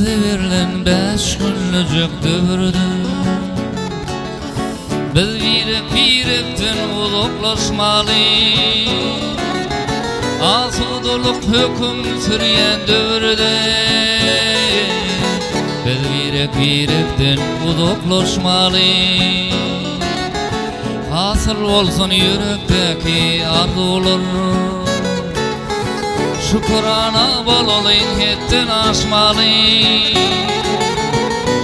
Bize verilen 5 günlük dövrde biz birek-birekten uzaklaşmaly. Asuduluk hüküm sürýän dövrde biz birek-birekten uzaklaşmaly. Hasyl bolsun yürekdeki arzular, şükrana bolalyn hetden aşmaly.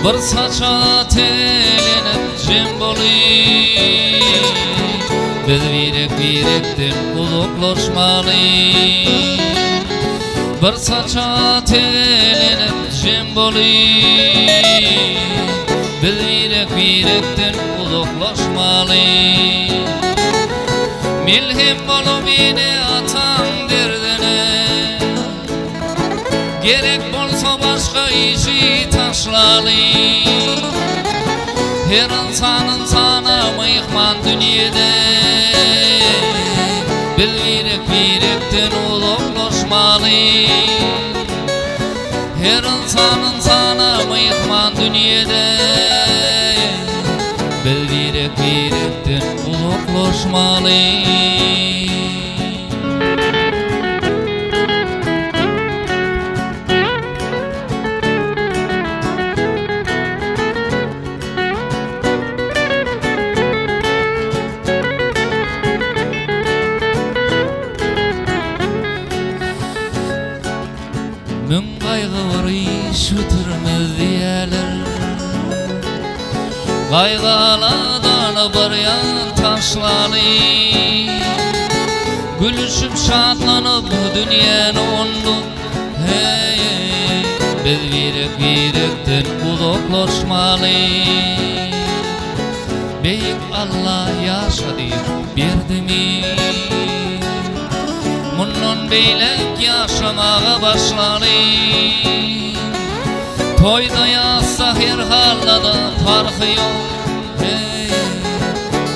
Bir saça telenip jem boly, biz birek-birekten uzaklaşmaly. Bir saça telenip jem boly, biz birek-birekten uzaklaşmaly. Milhem bolup ine atan derdine, gerek bolsa başka işi taşlaly. Her insanın sana mıyhman dünyede, biz birek-birekten uzaklaşmaly. Her insanın sana mıyhman dünyede, biz birek-birekten uzaklaşmaly. Mün gaýgy bir iş bitirmez diýerler, gaýgalardan bir ýan taşlaly. Gülüşüp şadlanyp dünýäni onduk, hey, biz birek-birekten uzaklaşmaly. Beýik Allah ýaşa diýip berdimi, mundan beýlek ýaşamaga başlaly. Toyda ýazsa her hallada farky ýok, hey,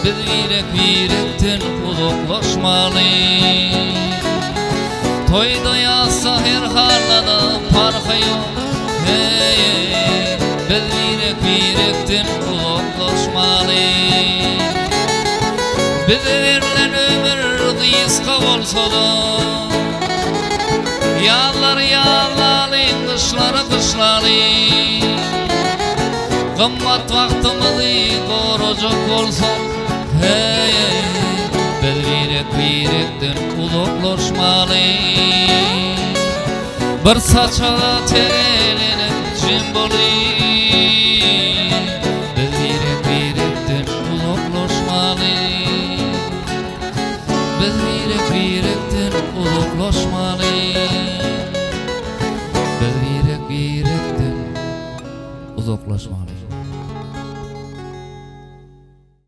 biz birek-birekten uzaklaşmaly. Toyda ýazsa her hallada farky ýok, hey, biz birek-birekten uzaklaşmaly. Bize verilen ömür kıyıska bolsa-da, ýallar ýallaly, kışlary kışlaly. Gymmat wagtymizy gorajak bolsak, hey, biz birek-birekten uzaklaşmaly. Bir saça telenip jem boly, biz birek-birekten uzaklaşmaly. Biz birek-birekten uzaklaşmaly. Biz birek-birekten uzaklaşmaly.